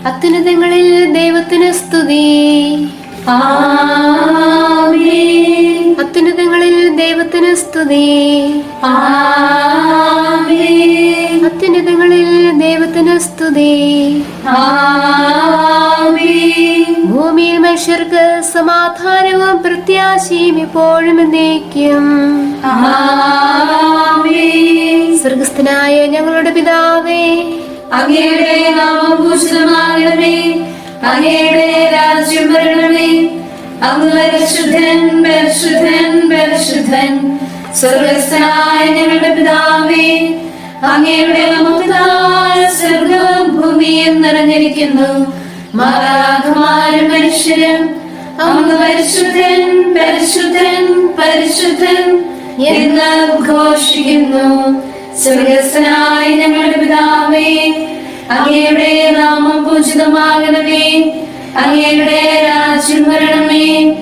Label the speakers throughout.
Speaker 1: അത്യുന്നതങ്ങളിൽ ദൈവത്തിന് സ്തുതി.
Speaker 2: ആമേൻ.
Speaker 1: അത്യുന്നതങ്ങളിൽ ദൈവത്തിന് സ്തുതി.
Speaker 2: ആമേൻ.
Speaker 1: അത്യുന്നതങ്ങളിൽ ദൈവത്തിന് സ്തുതി.
Speaker 2: ആമേൻ.
Speaker 1: ഭൂമിയിൽ മനുഷ്യർക്ക് സമാധാനവും പ്രത്യാശയും ഇപ്പോഴും എന്നേക്കും.
Speaker 2: ആമേൻ.
Speaker 1: സ്വർഗ്ഗസ്ഥനായ ഞങ്ങളുടെ പിതാവേ,
Speaker 2: അങ്ങയുടെ നാമം പൂജിതമാകണമേ. അങ്ങയുടെ രാജ്യം വരണമേ. അങ്ങ് പരിശുദ്ധൻ, പരിശുദ്ധൻ, പരിശുദ്ധൻ. സ്വർഗ്ഗസ്ഥനായ ഞങ്ങളുടെ പിതാവേ, അങ്ങയുടെ നാമത്താൽ സ്വർഗ്ഗവും ഭൂമിയും നിറഞ്ഞിരിക്കുന്നു. മാലാഖമാരും മനുഷ്യരും അങ്ങ് പരിശുദ്ധൻ, പരിശുദ്ധൻ, പരിശുദ്ധൻ എന്ന് ഘോഷിക്കുന്നു. സ്വർഗ്ഗസ്ഥനായ ഞങ്ങളുടെ പിതാവേ, അങ്ങയുടെ നാമം പൂജിതമാകണമേ. അങ്ങയുടെ രാജ്യം വരണമേ.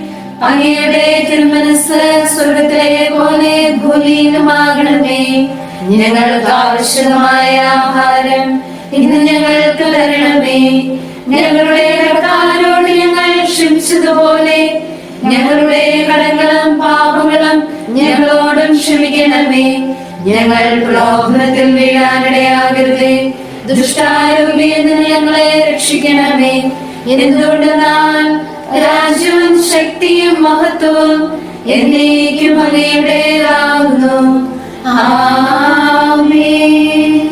Speaker 2: അങ്ങയുടെ തിരുമനസ് സ്വർഗ്ഗത്തിലെ പോലെ ഭൂമിയിലുമാകണമേ. ഞങ്ങൾക്ക് ആവശ്യമായ ആഹാരം ഇന്ന് ഞങ്ങൾക്ക് തരണമേ. ഞങ്ങളുടെ കടക്കാരോട് ഞങ്ങൾ ക്ഷമിച്ചതുപോലെ ഞങ്ങളുടെ കടങ്ങളും പാപങ്ങളും ഞങ്ങളോടും ക്ഷമിക്കണമേ. ഞങ്ങൾ പ്രലോഭനത്തിൽ വീഴാനിടയാകരുതേ. ദുഷ്ടാരൂപിയിൽ നിന്ന് ഞങ്ങളെ രക്ഷിക്കണമേ. എന്തുകൊണ്ടെന്നാൽ രാജ്യവും ശക്തിയും മഹത്വവും എന്നേക്കും അങ്ങയുടേതാകുന്നു. ആമേൻ.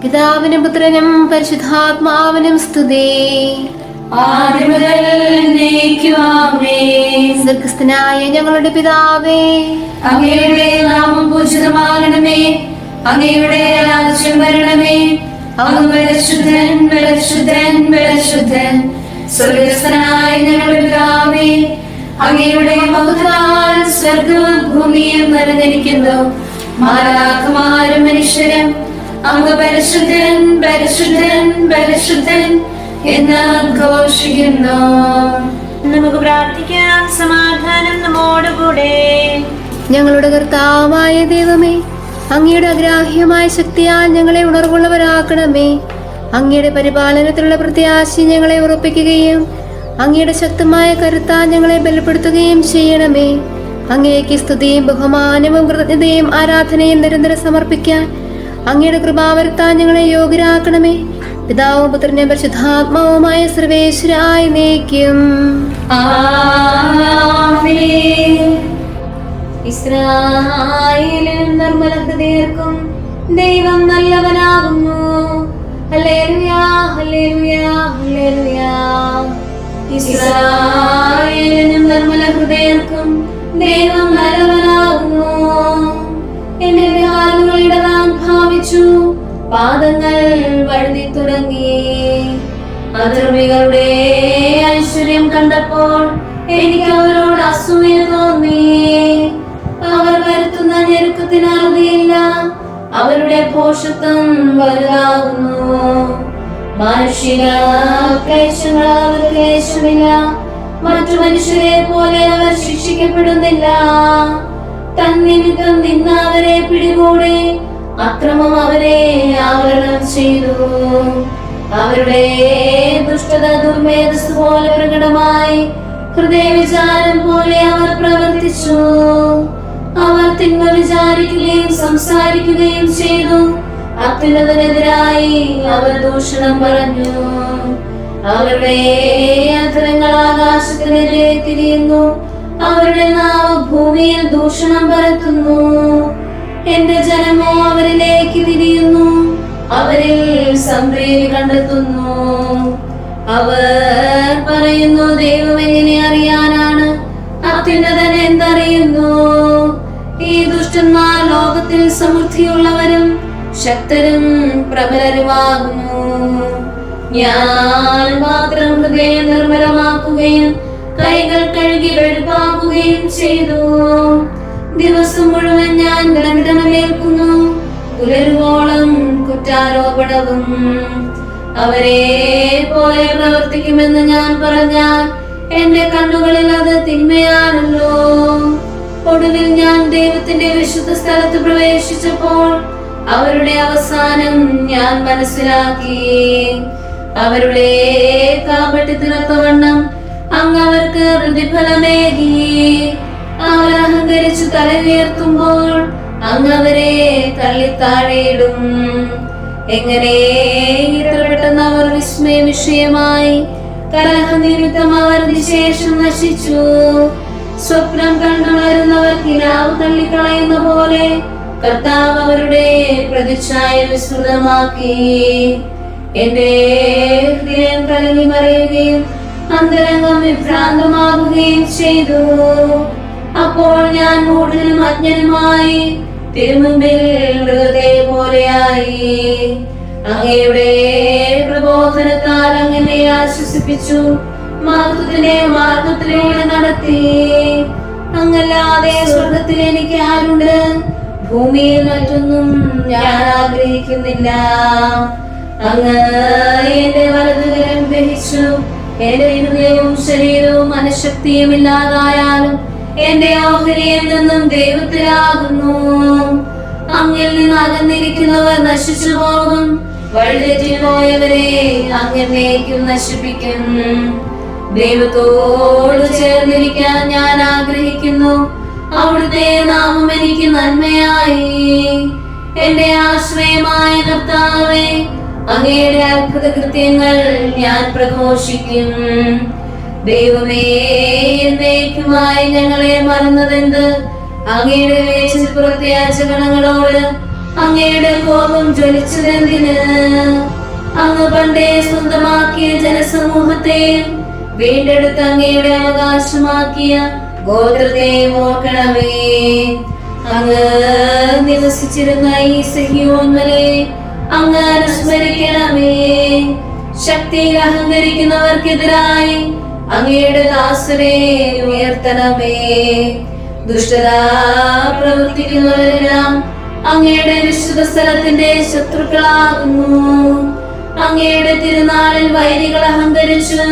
Speaker 1: പിതാവിനും പുത്രനും പരിശുദ്ധാത്മാവിനും സ്തുതി.
Speaker 2: ആദ്യം മുതൽ എന്നേക്കും ആമേൻ.
Speaker 1: സ്വർഗ്ഗസ്ഥനായ ഞങ്ങളുടെ പിതാവേ,
Speaker 2: അങ്ങയുടെ നാമം പൂജിതമാകണമേ. അങ്ങയുടെ രാജ്യം വരണമേ. അങ്ങ് പരിശുദ്ധൻ, പരിശുദ്ധൻ, പരിശുദ്ധൻ. സ്വർഗ്ഗസ്ഥനായ ഞങ്ങളുടെ പിതാവേ, അങ്ങയുടെ മഹത്വത്താൽ സ്വർഗ്ഗവും ഭൂമിയും നിറഞ്ഞിരിക്കുന്നു. മാലാഖമാരും മനുഷ്യരും അങ്ങ് പരിശുദ്ധൻ, പരിശുദ്ധൻ, പരിശുദ്ധൻ എന്ന് ഘോഷിക്കുന്നു.
Speaker 3: നമുക്ക് പ്രാർത്ഥിക്കാം. സമാധാനം നമ്മോടുകൂടെ.
Speaker 1: ഞങ്ങളുടെ കർത്താവായ ദൈവമേ, അങ്ങയുടെ അഗ്രാഹ്യമായ ശക്തിയാൽ ഞങ്ങളെ ഉണർവുള്ളവരാക്കണമേ. അങ്ങയുടെ പരിപാലനത്തിലുള്ള പ്രത്യാശ ഞങ്ങളെ ഉറപ്പിക്കുകയും അങ്ങയുടെ ശക്തമായ കരുത്താൽ ഞങ്ങളെ ബലപ്പെടുത്തുകയും ചെയ്യണമേ. അങ്ങേക്ക് സ്തുതിയും ബഹുമാനവും കൃതജ്ഞതയും ആരാധനയും നിരന്തരം സമർപ്പിക്കാൻ അങ്ങയുടെ കൃപാവരത്താൽ ഞങ്ങളെ യോഗ്യരാക്കണമേ. പിതാവും പുത്രനും പരിശുദ്ധാത്മാവുമായ സർവേശ്വരായി നയിക്കും.
Speaker 2: ആമേൻ.
Speaker 3: ഇസ്രായേലിനും നിർമ്മല ഹൃദയർക്കും ദൈവം നല്ലവനാകുന്നു. Hallelujah, hallelujah, hallelujah.
Speaker 2: ഇസ്രായേലിനും നിർമ്മല ഹൃദയർക്കും ദൈവം നല്ലവനാകുന്നു.
Speaker 3: എന്റെ കാലുകൾ ഇടതാൻ ഭാവിച്ചു, പാദങ്ങൾ വഴുതി തുടങ്ങി.
Speaker 2: അധർമ്മികളുടെ ഐശ്വര്യം കണ്ടപ്പോൾ എനിക്ക് അവരോട് അസൂയ തോന്നി.
Speaker 3: അവർ വരുത്തുന്ന ഞെരുക്കത്തിന് അറുതിയില്ല, അവരുടെ ഭോഷത്വം വലുതാകുന്നു. മാനുഷിക ക്ലേശങ്ങൾ അവർ ക്ലേശമില്ല, മറ്റു മനുഷ്യരെ പോലെ അവർ ശിക്ഷിക്കപ്പെടുന്നില്ല. തന്നിമിത്തം നിന്ന് അവരെ പിടികൂടി, അക്രമം അവരെ ആവരണം ചെയ്തു. അവരുടെ ദുഷ്ടത ദുർമേധസ് പോലെ പ്രകടമായി, ഹൃദയവിചാരം പോലെ അവർ പ്രവർത്തിച്ചു. അവർ തിന്മ വിചാരിക്കുകയും സംസാരിക്കുകയും ചെയ്തു. അത്യുന്നതനെതിരായി അവർ ദൂഷണം പറഞ്ഞു. അവരുടെ അധരങ്ങൾ ആകാശത്തിനെതിരെ തിരിയുന്നു, അവരുടെ നാവ് ഭൂമിയിൽ ദൂഷണം പരത്തുന്നു. എന്റെ ജനമോ അവരിലേക്ക് തിരിയുന്നു, അവരിൽ സംപ്രീതി കണ്ടെത്തുന്നു. അവർ പറയുന്നു, ദൈവം എങ്ങനെ അറിയാനാണ്? അത്യുന്നതൻ എന്തറിയുന്നു? ഈ ദുഷ്ടന്മാർ ലോകത്തിൽ സമൃദ്ധിയുള്ളവരും ശക്തരും പ്രബലരുമാകുന്നു. ഞാൻ മാത്രം ഹൃദയം നിർമ്മലമാക്കുകയും കൈകൾ കഴുകി വെളുപ്പാക്കുകയും ചെയ്തു. ദിവസം മുഴുവൻ ഞാൻ ദണ്ഡനമേൽക്കുന്നു, പുലരുവോളം കുറ്റാരോപണവും. അവരെ പോലെ പ്രവർത്തിക്കുമെന്ന് ഞാൻ പറഞ്ഞാൽ എന്റെ കണ്ണുകളിൽ അത് തിന്മയാണല്ലോ. ഒടുവിൽ ഞാൻ ദൈവത്തിന്റെ വിശുദ്ധ സ്ഥലത്ത് പ്രവേശിച്ചപ്പോൾ അവരുടെ അവസാനം ഞാൻ മനസ്സിലാക്കി. അവരുടെ പ്രവൃത്തിത്തിനൊത്തവണ്ണം അങ്ങ് അവർക്ക് പ്രതിഫലമേകി. അവർ അഹങ്കരിച്ചു തല ഉയർത്തുമ്പോൾ അങ്ങ് അവരെ തള്ളിത്താഴെയിടും. എങ്ങനെ ഇത്ര പെട്ടെന്ന് അവർ വിസ്മയ വിഷയമായി! കലഹനിമിത്തം അവർ നിശേഷം നശിച്ചു. സ്വപ്നം കണ്ടുണരുന്നവർ കിനാവ് തള്ളിക്കളയുന്ന പോലെ കർത്താവ് അവരുടെ പ്രതിച്ഛായ വിസ്മൃതമാക്കി. എന്റെ ഹൃദയം കലങ്ങി മറിയുകയും അന്തരംഗം വിഭ്രാന്തമാകുകയും ചെയ്തു. അപ്പോൾ ഞാൻ മൂഢനും അജ്ഞനുമായി തിരുമുമ്പിൽ മൃഗത്തെ പോലെയായി. അങ്ങയുടെ പ്രബോധനത്താൽ അങ്ങനെ ആശ്വസിപ്പിച്ചു, മഹത്വത്തിന്റെ മാർഗത്തിലൂടെ നടത്തി. അങ്ങല്ലാതെ സ്വർഗത്തിൽ എനിക്ക് ആരുണ്ട്? ഭൂമിയിൽ മറ്റൊന്നും ഞാൻ ആഗ്രഹിക്കുന്നില്ല. അങ്ങ് എന്റെ വലതുകരം ഗ്രഹിച്ചു. എന്റെ ഹൃദയവും ശരീരവും മനഃശക്തിയും ഇല്ലാതായാലും എന്റെ ഓഹരിയിൽ നിന്നും ദൈവത്തിലാകുന്നു. അങ്ങിൽ നിന്ന് അകന്നിരിക്കുന്നവർ നശിച്ചു പോകും. വഴിതെറ്റിപ്പോയവരെ അങ്ങേക്കും നശിപ്പിക്കും. ദൈവത്തോട് ചേർന്നിരിക്കാൻ ഞാൻ ആഗ്രഹിക്കുന്നു. അവിടുത്തെ നാമം എനിക്ക് നന്മയായി. എന്റെ ആശ്രയമായ കർത്താവേ, അങ്ങയുടെ അത്ഭുത കൃത്യങ്ങൾ ഞാൻ പ്രഘോഷിക്കും. ദൈവമേ, എന്നേക്കുമായി ഞങ്ങളെ മറന്നതെന്ത്? അങ്ങയുടെ വേച്ചിൽ പുറത്തിയാച്ച ഗണങ്ങളോട് അങ്ങയുടെ കോപം ജ്വലിച്ചതെന്തിന്? അങ്ങ് പണ്ടേ സ്വന്തമാക്കിയ ജനസമൂഹത്തെയും വീണ്ടെടുത്ത് അങ്ങയുടെ അവകാശമാക്കിയ ഗോത്രത്തെയും ഓർക്കണമേ. അങ്ങ് നിവസിച്ചിരുന്ന ഈ സിഹിയോൻ മലയെ അങ്ങ് അനുസ്മരിക്കണമേ. ശക്തിയിൽ അഹങ്കരിക്കുന്നവർക്കെതിരായി അങ്ങയുടെ ദാസരെ ഉയർത്തണമേ. ദുഷ്ടത പ്രവർത്തിക്കുന്നവരെല്ലാം അങ്ങയുടെ വിശുദ്ധ സ്ഥലത്തിന്റെ ശത്രുക്കളാകുന്നു. അങ്ങയുടെ തിരുനാളിൽ വൈരികൾ അഹങ്കരിച്ചു.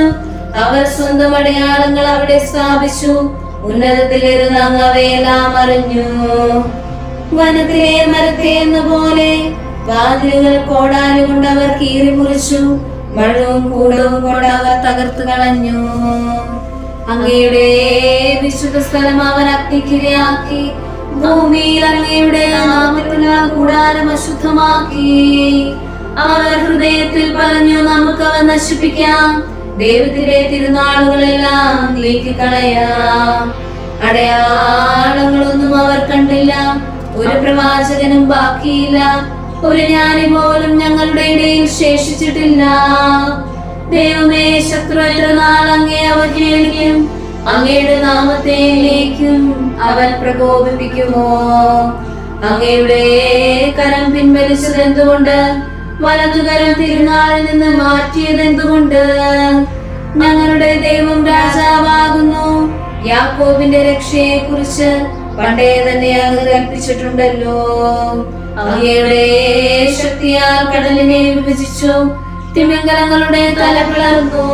Speaker 3: അവർ സ്വന്തം അടയാളങ്ങൾ അവിടെ സ്ഥാപിച്ചു. ഉന്നതത്തിലിരുന്ന് അങ്ങ് അവയെല്ലാം അറിഞ്ഞു. വനത്തിലെ മരത്തെ എന്ന പോലെ വാതിലുകൾ കോടാലി കൊണ്ട് അവർ കീറി മുറിച്ചു. മഴവും കൂടവും കൊണ്ട് അവർ തകർത്തു കളഞ്ഞു. അങ്ങയുടെ വിശുദ്ധ സ്ഥലം അവർ അഗ്നിക്കിരയാക്കി. ഭൂമിയിൽ അങ്ങയുടെ നാമത്തിലുള്ള കൂടാരം അശുദ്ധമാക്കി. അവർ ഹൃദയത്തിൽ പറഞ്ഞു, നമുക്കവ നശിപ്പിക്കാം. ദൈവത്തിന്റെ തിരുനാളുകളെല്ലാം നീക്കിക്കളയാം. അടയാളങ്ങളൊന്നും അവർ കണ്ടില്ല. ഒരു പ്രവാചകനും ബാക്കിയില്ല. ഒരു ജ്ഞാനി പോലും ഞങ്ങളുടെ ഇടയിൽ ശേഷിച്ചിട്ടില്ല. ദൈവമേ, ശത്രു എത്ര നാൾ അങ്ങേ അവഹേളിക്കും? അങ്ങയുടെ നാമത്തേക്കും അവൻ പ്രകോപിപ്പിക്കുമോ? അങ്ങയുടെ കരം പിൻവലിച്ചത് എന്തുകൊണ്ട്? വലതുകരം തിരുനാളിൽ നിന്ന് മാറ്റിയത് എന്തുകൊണ്ട്? ഞങ്ങളുടെ ദൈവം രാജാവാകുന്നു. യാക്കോബിന്റെ രക്ഷയെ കുറിച്ച് പണ്ടേ തന്നെ അങ്ങ് കൽപ്പിച്ചിട്ടുണ്ടല്ലോ. അങ്ങയുടെ ശക്തിയാൽ കടലിനെ വിഭജിച്ചു. തിമിംഗലങ്ങളുടെ തല പിളർന്നു.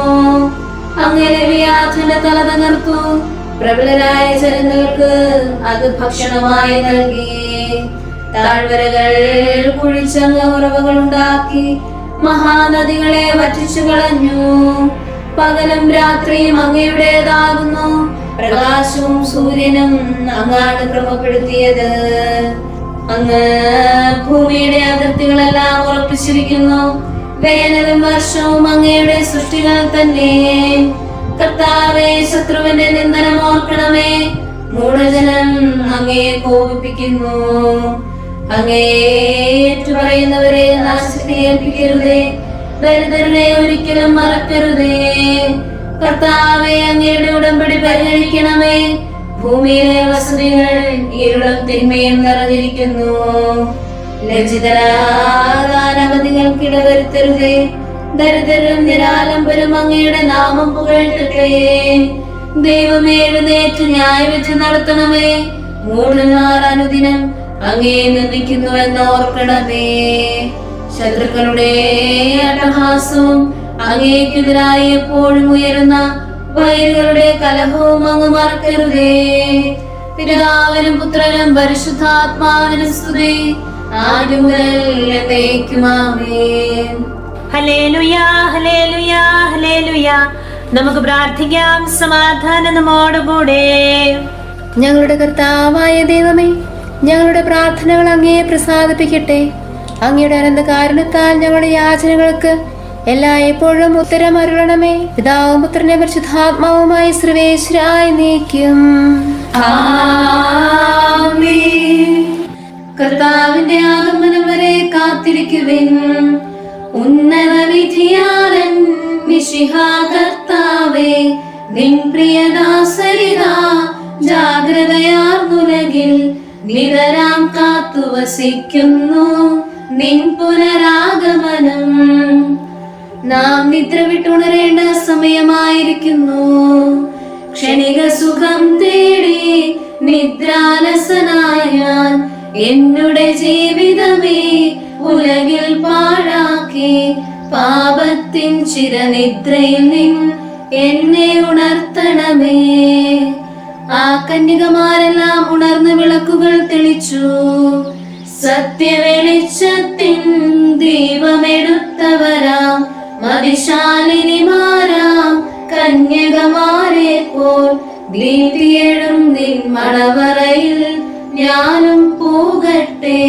Speaker 3: അങ്ങയുടെ വ്യാധന്റെ തല തകർത്തു. പ്രബലരായ ജനങ്ങൾക്ക് അത് ഭക്ഷണമായി നൽകി. താഴ്വരകൾ കുഴിച്ചങ്ങ് ഉറവകൾ ഉണ്ടാക്കി. മഹാനദികളെ വറ്റിച്ചു കളഞ്ഞു. പകലും രാത്രിയും അങ്ങയുടേതാകുന്നു. പ്രകാശവും സൂര്യനും അങ്ങാണ് ക്രമപ്പെടുത്തിയത്. അങ്ങ് ഭൂമിയുടെ അതിർത്തികളെല്ലാം ഉറപ്പിച്ചിരിക്കുന്നു. വേനലും വർഷവും അങ്ങയുടെ സൃഷ്ടികൾ തന്നെ. കർത്താവേ, ശത്രുവിന്റെ നിന്ദനം ഓർക്കണമേ. മൂഢജനം അങ്ങയെ കോപിപ്പിക്കുന്നു. അങ്ങയെ ഏറ്റുപറയുന്നവരെ നാശത്തെ ഏൽപ്പിക്കരുതേ. ദരിദ്രരെ ഒരിക്കലും മറക്കരുതേ. കർത്താവേ, അങ്ങയുടെ ഉടമ്പടി പരിഗണിക്കണമേ. ഭൂമിയിലെ വസതികൾ ഇരുളും തിന്മയും നിറഞ്ഞിരിക്കുന്നു. ലജ്ജിതരാകാൻ അവധികൾക്കിടവരുത്തരുതേ. ദരിദ്രരും നിരാലംബരും അങ്ങയുടെ നാമം പുകഴ്ത്തട്ടെ. ദൈവമേ, എഴുന്നേറ്റ് ന്യായവിധി നടത്തണമേ. മൂഢന്മാർ അനുദിനം അങ്ങയെ നിന്ദിക്കുന്നുവെന്ന് ഓർക്കണമേ. ശത്രുക്കളുടെ അട്ടഹാസവും അങ്ങേക്കെതിരായി എപ്പോഴും ഉയരുന്ന വൈരികളുടെ കലഹവും അങ്ങ് മറക്കരുതേ. പിതാവിനും പുത്രനും പരിശുദ്ധാത്മാവിനും സ്തുതി, ആദ്യം മുതൽ എന്നേക്കും ആമേൻ.
Speaker 2: Hallelujah, hallelujah, hallelujah. നമുക്ക് പ്രാർത്ഥിക്കാം. സമാധാനം നമ്മോടുകൂടെ.
Speaker 1: ഞങ്ങളുടെ കർത്താവായ ദൈവമേ, ഞങ്ങളുടെ പ്രാർത്ഥനകൾ അങ്ങയെ പ്രസാദിപ്പിക്കട്ടെ. അങ്ങയുടെ അനന്ത കാരുണ്യത്താൽ ഞങ്ങളുടെ യാചനകൾക്ക് എല്ലായ്പ്പോഴും ഉത്തരം അരുളണമേ. പിതാവും പുത്രനെ പരിശുദ്ധാത്മാവുമായി സർവേശ്വരായി നീക്കും.
Speaker 3: കർത്താവിന്റെ ആഗമനം വരെ കാത്തിരിക്കുവിൻ. ഉന്നത വിധിയാലൻ മിശിഹാ കർത്താവേ, നിൻ പ്രിയദാസരിതാ ജാഗ്രതയാർന്നുലകിൽ നിതരാം കാത്തുവസിക്കുന്നു നിൻ പുനരാഗമനം. നാം നിദ്ര വിട്ടുണരേണ്ട സമയമായിരിക്കുന്നു. ക്ഷണിക സുഖം തേടി നിദ്രാലസനായ എന്നുടെ ജീവിതമേ ഉലകിൽ പാഴാക്കി പാപത്തിൻ ചിരനിദ്രയിൽ നിൻ എന്നെ ഉണർത്തണമേ. ആ കന്യകമാരെല്ലാം ഉണർന്ന് വിളക്കുകൾ തെളിച്ചു. സത്യവെളിച്ചത്തിൻ ദീപമെടുത്തവരാം മതിശാലിനിമാരാം കന്യകമാരെ പോൽ ദീപ്തിയെഴും നിൻ മണവറയിൽ ഞാനും പോകട്ടെ.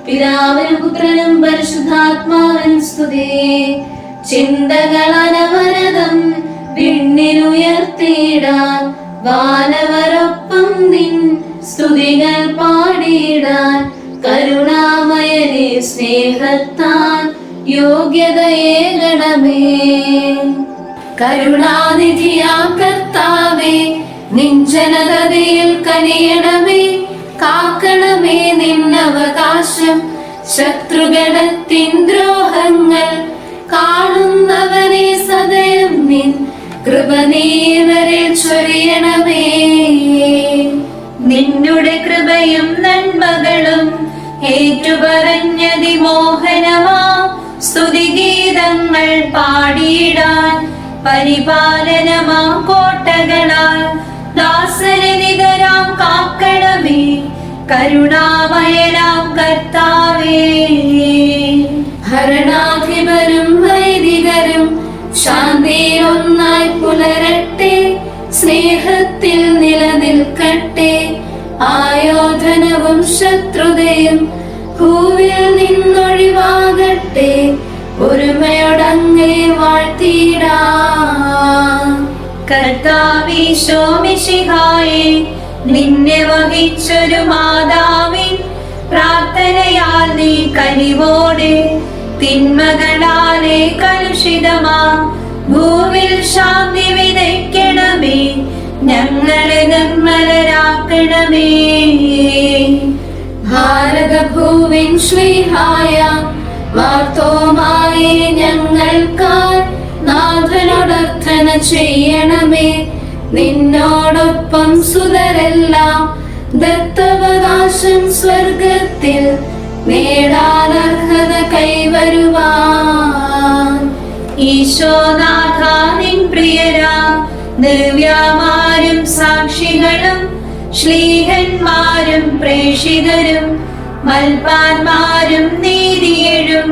Speaker 3: പിതാവിനും പുത്രനും പരിശുദ്ധാത്മാവിൻ സ്തുതി. ചിന്തകൾ അനവരതം വിണ്ണിലുയർത്തിയിടാൻ വാനവരൊപ്പം നിൻ സ്തുതികൾ പാടിയിടാൻ കരുണാമയനെ സ്നേഹത്താൽ യോഗ്യതയേകണമേ. കരുണാനിധിയാം കർത്താവേ, നിൻ ജനതയിൽ കനിയണമേ. കാക്കണമേ നിന്നവകാശം. ശത്രുഗണത്തിൻ ദ്രോഹങ്ങൾ കാണുന്നവനെ സദയം നിൻ കൃപ നീവരെ ചൊരിയണമേ. നിന്നുടെ കൃപയും നന്മകളും ഏറ്റുപറഞ്ഞതിമോഹനമാം സ്തുതിഗീതങ്ങൾ പാടിയിടാൻ പരിപാലനമാം കോട്ടകളാൽ ദാസരെ നിതരാം കാക്കണമേ. കരുണാമയനാം കർത്താവേ, ഭരണാധിപരും വൈദികരും ശാന്തിയൊന്നായി പുലരട്ടെ. സ്നേഹത്തിൽ നിലനിൽക്കട്ടെ. ആയോധനവും ശത്രുതയും ഭൂവിൽ നിന്നൊഴിവാകട്ടെ. ഒരുമയോടങ്ങേ വാഴ്ത്തിയിടാം. കർത്താവീശോ മിശിഹായേ, നിന്നെ വഹിച്ചൊരു മാതാവിൻ പ്രാർത്ഥനയാൽ നീ കനിവോടെ തിന്മകളാലെ കലുഷിതമാ ഭൂവിൽ ശാന്തി വിതയ്ക്കണമേ. ഞങ്ങളെ നിർമ്മലരാക്കണമേ. ഭാരതഭൂവിൻ ശ്രീഹായ മാർത്തോമായെ ഞങ്ങൾക്കായി നാഥനോടർത്ഥന ചെയ്യണമേ. നിന്നോടൊപ്പം സുതരെല്ലാം ദത്തവകാശം സ്വർഗത്തിൽ നേടാനർഹത കൈവരുവാൻ. ഈശോനാഥ നിൻ പ്രിയരാ ദിവ്യമാരും സാക്ഷികളും ശ്ലീഹന്മാരും പ്രേഷിതരും മൽപാന്മാരും നീതിയഴും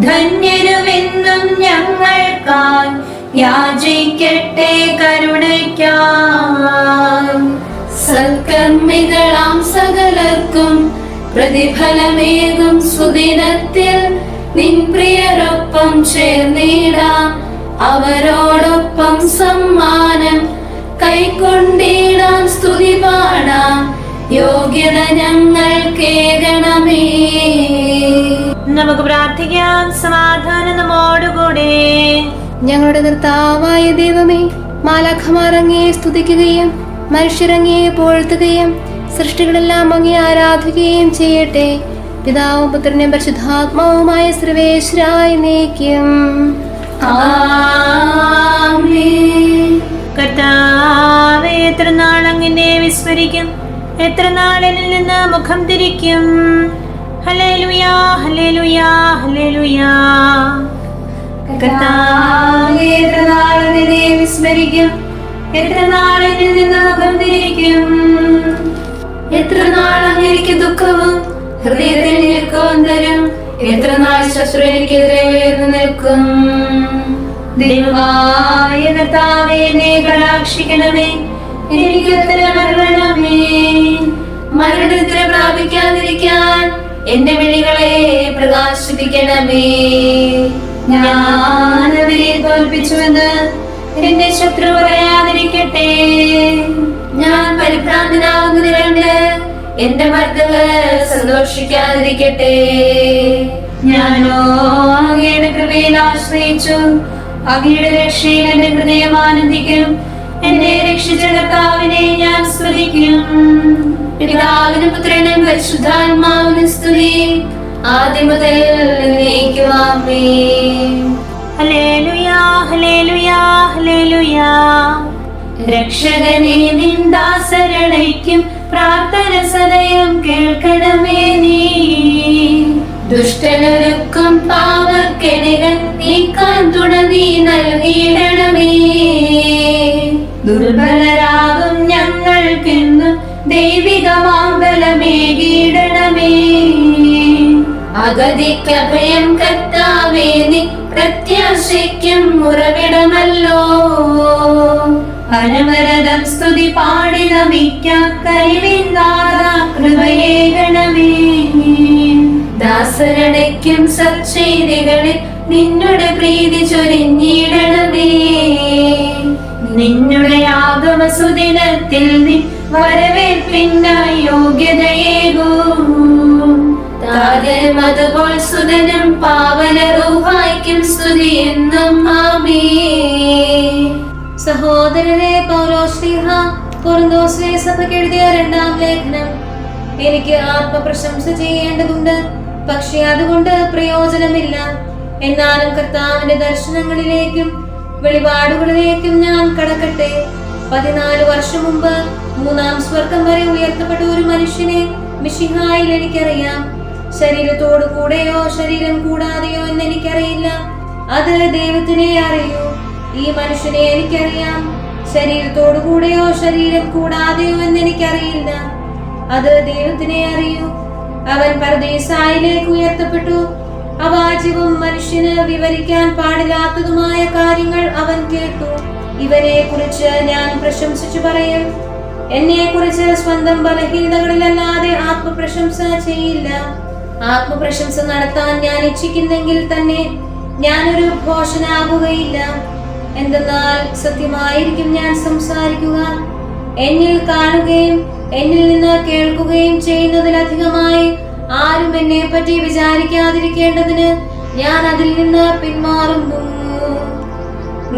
Speaker 3: ധന്യരുമെന്നും ഞങ്ങൾക്കായി യാചിക്കട്ടെ കരുണയ്ക്കായി. സൽക്കർമ്മികളാം സകലർക്കും പ്രതിഫലമേകും സുദിനത്തിൽ നിൻ പ്രിയരൊപ്പം ചേർന്നിടാം. അവരോടൊപ്പം സമ്മാനം കൈക്കൊണ്ടിടാൻ സ്തുതി പാടാം. യോഗ്യത ഞങ്ങൾ കേൾക്കണമേ.
Speaker 2: നമുക്ക് പ്രാർത്ഥിക്കാം. സമാധാനം നമ്മോടുകൂടെ.
Speaker 1: ഞങ്ങളുടെ കർത്താവായ ദൈവമേ, മാലാഖമാർ അങ്ങയെ സ്തുതിക്കുകയും മനുഷ്യരങ്ങയെ പുകഴ്ത്തുകയും സൃഷ്ടികളെല്ലാം അങ്ങയെ ആരാധിക്കുകയും ചെയ്യട്ടെ. പിതാവും പുത്രനും പരിശുദ്ധാത്മാവുമായ സർവേശ്വരായി നീക്കും.
Speaker 2: കർത്താവേ, എത്ര നാൾ അങ്ങനെ വിസ്മരിക്കും? എത്ര നാളിനിൽ നിന്ന് മുഖം തിരിക്കും? ഹല്ലേലൂയാ, ഹല്ലേലൂയാ, ഹല്ലേലൂയാ.
Speaker 3: കർത്താവേ, എത്ര നാളിനെ വിസ്മരിക്കും? എത്ര നാളിനിൽ നിന്ന് മുഖം തിരിക്കും? എത്ര നാൾ അങ്ങേക്ക് ദുഃഖവും ഹൃദയത്തിൽ നിൽക്കും തരും? എത്ര നാൾ ശത്രു എനിക്കെതിരെ ഉയർന്നു നിൽക്കും? ദൈവമായ കർത്താവേ, എന്നെ കടാക്ഷിക്കണമേ, എനിക്ക് ഉത്തരമരുളണമേ. മരണത്തിന് പ്രാപിക്കാതിരിക്കാൻ എന്റെ വിളികളെ പ്രകാശിപ്പിക്കണമേ. ഞാൻ അവരെ തോൽപ്പിച്ചുവെന്ന് എന്റെ ശത്രു പറയാതിരിക്കട്ടെ. ഞാൻ പരിഭ്രാന്തനാകുന്നത് കണ്ട് എന്റെ മർദ്ദകർ സന്തോഷിക്കാതിരിക്കട്ടെ. ഞാനോ അങ്ങയുടെ കൃപയിൽ ആശ്രയിച്ചു, അങ്ങയുടെ രക്ഷയിൽ എന്റെ ഹൃദയം ആനന്ദിക്കും. എന്നെ രക്ഷിച്ച കർത്താവിനെ ഞാൻ സ്തുതിക്കും. പിതാവിനും പുത്രനും പരിശുദ്ധാത്മാവിനും സ്തുതി, ആദ്യം മുതൽ എന്നേക്കും ആമേൻ.
Speaker 2: ഹല്ലേലൂയാ, ഹല്ലേലൂയാ, ഹല്ലേലൂയാ.
Speaker 3: രക്ഷകനെ നിന്ദാസരണയ്ക്കും പ്രാർത്ഥന സദയം കേൾക്കണമേ നീ. ദുഷ്ടനൊരുക്കും പാവക്കെണികൾ നീക്കാൻ തുണ നീ നൽകിയിടണമേ. ദുർബലരാകും ഞങ്ങൾക്കെന്നും ദൈവികമാം ബലമേകിയിടണമേ. അഗതിക്കഭയം കർത്താവേ, നീ പ്രത്യാശയ്ക്കും ഉറവിടമല്ലോ. അനവരതം സ്തുതി പാടി നമിക്കാം കഴിവിന്നാഥ, കൃപയേകണമേ. ദാസരണയ്ക്കും സച്ചെയ്തികളിൽ നിന്നുടെ പ്രീതി ചൊരിഞ്ഞിടണമേ. നിന്നുടെ ആഗമസുദിനത്തിൽ നീ വരവേൽപ്പിനായി യോഗ്യതയേകൂ. താതനും അതുപോൽ സുതനും പാവന റൂഹായ്ക്കും സ്തുതി എന്നും ആമേൻ.
Speaker 1: സഹോദരനെ പൗലോസ്ലീഹ കൊരിന്തോസിലെ സഭയ്ക്ക് എഴുതിയ 2-ാം ലേഖനം. എനിക്ക് ആത്മപ്രശംസ ചെയ്യേണ്ടതുണ്ട്, പക്ഷെ അതുകൊണ്ട് പ്രയോജനമില്ല. എന്നാലും കർത്താവിന്റെ ദർശനങ്ങളിലേക്കും വെളിപാടുകളിലേക്കും ഞാൻ കടക്കട്ടെ. 14 വർഷം മുമ്പ് 3-ാം സ്വർഗം വരെ ഉയർത്തപ്പെട്ട ഒരു മനുഷ്യനെ മിശിഹായിൽ എനിക്കറിയാം. ശരീരത്തോടു കൂടെയോ ശരീരം കൂടാതെയോ എന്ന് എനിക്കറിയില്ല, അത് ദൈവത്തിനെ അറിയൂ. ഈ മനുഷ്യനെ എനിക്കറിയാം. ശരീരത്തോടു കൂടെയോ ശരീരം കൂടാതെയോ എന്ന് എനിക്കറിയില്ല, അത് ദൈവത്തിനെ അറിയൂ. അവൻ പരദീസായിലേക്ക് ഉയർത്തപ്പെട്ടു. അവാച്യവും മനുഷ്യന് വിവരിക്കാൻ പാടില്ലാത്തതുമായ കാര്യങ്ങൾ അവൻ കേട്ടു. ഇവനെ കുറിച്ച് ഞാൻ പ്രശംസിച്ചു പറയും. എന്നെ കുറിച്ച് സ്വന്തം ബലഹീനതകളിലല്ലാതെ ആത്മപ്രശംസ ചെയ്യില്ല. ആത്മപ്രശംസ നടത്താൻ ഞാൻ ഇച്ഛിക്കുന്നെങ്കിൽ തന്നെ ഞാനൊരു ഭോഷനാകുകയില്ല. എന്തെന്നാൽ സത്യമായിരിക്കും ഞാൻ സംസാരിക്കുക. എന്നിൽ കാണുകയും എന്നിൽ നിന്ന് കേൾക്കുകയും ചെയ്യുന്നതിലധികമായി ആരും എന്നെ പറ്റി വിചാരിക്കാതിരിക്കേണ്ടതിന് ഞാൻ അതിൽ നിന്ന് പിന്മാറുന്നു.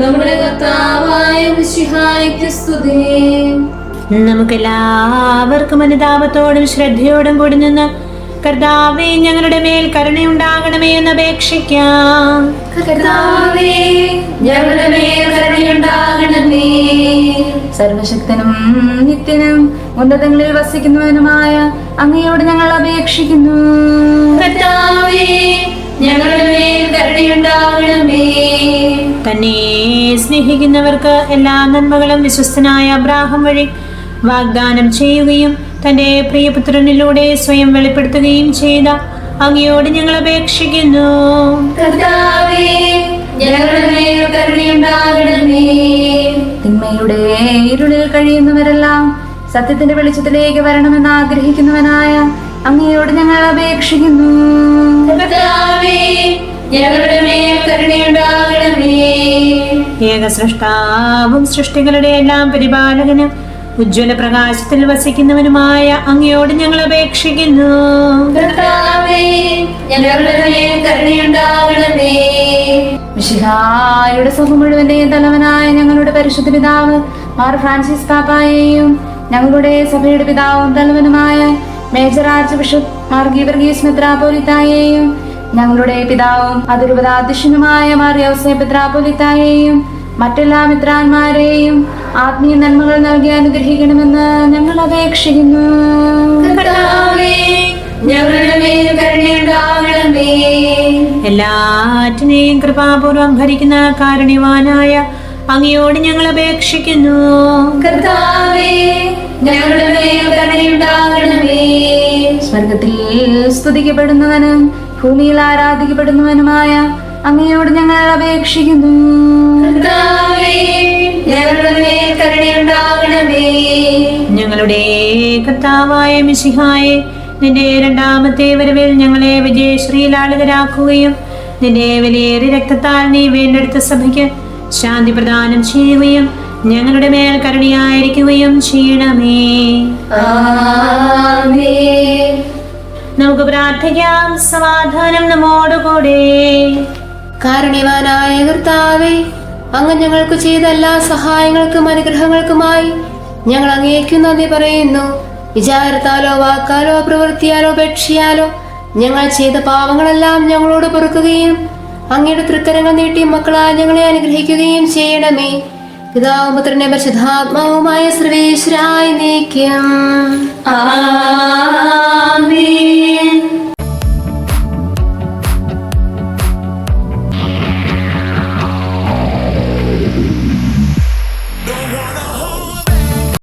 Speaker 3: നമ്മുടെ കർത്താവായ മിശിഹായ്ക്ക് സ്തുതി.
Speaker 2: നമുക്കെല്ലാവർക്കും അനുതാപത്തോടും ശ്രദ്ധയോടും കൂടി നിന്ന് കർത്താവേ, ഞങ്ങളുടെ മേൽ കരുണയുണ്ടാകണമേ എന്ന് അപേക്ഷിക്കാം.
Speaker 3: കർത്താവേ, ഞങ്ങളുടെ മേൽ കരുണയുണ്ടാകണമേ.
Speaker 4: സർവശക്തനും നിത്യനും ഉന്നതങ്ങളിൽ വസിക്കുന്നവനുമായ അങ്ങയോട് ഞങ്ങൾ അപേക്ഷിക്കുന്നു.
Speaker 3: കർത്താവേ, ഞങ്ങളുടെ മേൽ കരുണയുണ്ടാകണമേ.
Speaker 2: തന്നെ സ്നേഹിക്കുന്നവർക്ക് എല്ലാ നന്മകളും വിശ്വസ്തനായ അബ്രാഹാം വഴി വാഗ്ദാനം ചെയ്യുകയും തന്റെ പ്രിയപുത്രനിലൂടെ സ്വയം വെളിപ്പെടുത്തുകയും ചെയ്ത അങ്ങയോട് ഞങ്ങൾ അപേക്ഷിക്കുന്നു.
Speaker 3: കർത്താവേ, ഞങ്ങളുടെ മേൽ കരുണയുണ്ടാകണമേ.
Speaker 4: തിന്മയുടെ ഇരുളിൽ കഴിയുന്നവരെല്ലാം സത്യത്തിന്റെ വെളിച്ചത്തിലേക്ക് വരണമെന്ന് ആഗ്രഹിക്കുന്നവനായ അങ്ങയോട് ഞങ്ങൾ അപേക്ഷിക്കുന്നു.
Speaker 3: കർത്താവേ, ഞങ്ങളുടെ മേൽ കരുണയുണ്ടാകണമേ.
Speaker 2: ഏകസൃഷ്ടാവും സൃഷ്ടികളുടെ എല്ലാം പരിപാലകനും ഉജ്ജ്വല പ്രകാശത്തിൽ വസിക്കുന്നവനുമായ അങ്ങയോട് ഞങ്ങൾ അപേക്ഷിക്കുന്നു.
Speaker 3: കർത്താവേ, ഞങ്ങളുടെ മേൽ കരുണയുണ്ടാകണമേ.
Speaker 4: മിശിഹായുടെ സഭ മുഴുവന്റെയും തലവനായ ഞങ്ങളുടെ പരിശുദ്ധ പിതാവ് മാർ ഫ്രാൻസിസ് പാപ്പായെയും ഞങ്ങളുടെ സഭയുടെ പിതാവും തലവനുമായ major archbishop Mar Geevarghese മെത്രാപ്പോലിത്തായെയും ഞങ്ങളുടെ പിതാവും അതിരൂപതാധ്യക്ഷനുമായ മാർ യൗസേപ്പ് മെത്രാപ്പോലിത്തായെയും മറ്റെല്ലാ മിത്രാന്മാരെയും ആത്മീയ നന്മകൾ നൽകി അനുഗ്രഹിക്കണമെന്ന് ഞങ്ങൾ അപേക്ഷിക്കുന്നു.
Speaker 3: കർത്താവേ, ഞങ്ങളുടെ മേൽ കരുണയുണ്ടാകണമേ.
Speaker 2: എല്ലാറ്റിനെയും കൃപാപൂർവം ഭരിക്കുന്ന കാരുണ്യവാനായ അങ്ങയോട് ഞങ്ങൾ അപേക്ഷിക്കുന്നു.
Speaker 3: കർത്താവേ, ഞങ്ങളുടെ മേൽ കരുണയുണ്ടാകണമേ.
Speaker 4: സ്വർഗത്തിൽ സ്തുതിക്കപ്പെടുന്നവനും ഭൂമിയിൽ ആരാധിക്കപ്പെടുന്നവനുമായ അങ്ങയോട് ഞങ്ങൾ അപേക്ഷിക്കുന്നു.
Speaker 3: കർത്താവേ, ഞങ്ങളുടെ മേൽ കരുണയുണ്ടാകണമേ.
Speaker 2: ഞങ്ങളുടെ കർത്താവായ മിശിഹായെ, നിന്റെ രണ്ടാമത്തെ വരവിൽ ഞങ്ങളെ വിജയശ്രീലാളിതരാക്കുകയും നിന്റെ വിലയേറിയ രക്തത്താൽ നീ വീണ്ടെടുത്ത സഭയ്ക്ക് ശാന്തി പ്രദാനം ചെയ്യുകയും ഞങ്ങളുടെ മേൽ കരുണയായിരിക്കുകയും ചെയ്യണമേ.
Speaker 3: ആമേൻ.
Speaker 2: നമുക്ക് പ്രാർത്ഥിക്കാം. സമാധാനം നമ്മോടുകൂടെ.
Speaker 3: കാരുണ്യവാനായ കർത്താവേ, അങ്ങ് ഞങ്ങൾക്ക് ചെയ്ത എല്ലാ സഹായങ്ങൾക്കും അനുഗ്രഹങ്ങൾക്കുമായി ഞങ്ങൾ അങ്ങേക്ക് നന്ദി പറയുന്നു. വിചാരത്താലോ വാക്കാലോ പ്രവൃത്തിയാലോ ഉപേക്ഷയാലോ ഞങ്ങൾ ചെയ്ത പാവങ്ങളെല്ലാം ഞങ്ങളോട് പൊറുക്കുകയും അങ്ങയുടെ തൃക്കരങ്ങൾ നീട്ടി മക്കളാൽ ഞങ്ങളെ അനുഗ്രഹിക്കുകയും ചെയ്യണമേ. പിതാവും പുത്രനും പരിശുദ്ധാത്മാവുമായ സർവേശ്വരായി നീക്കും.
Speaker 2: ആമേൻ.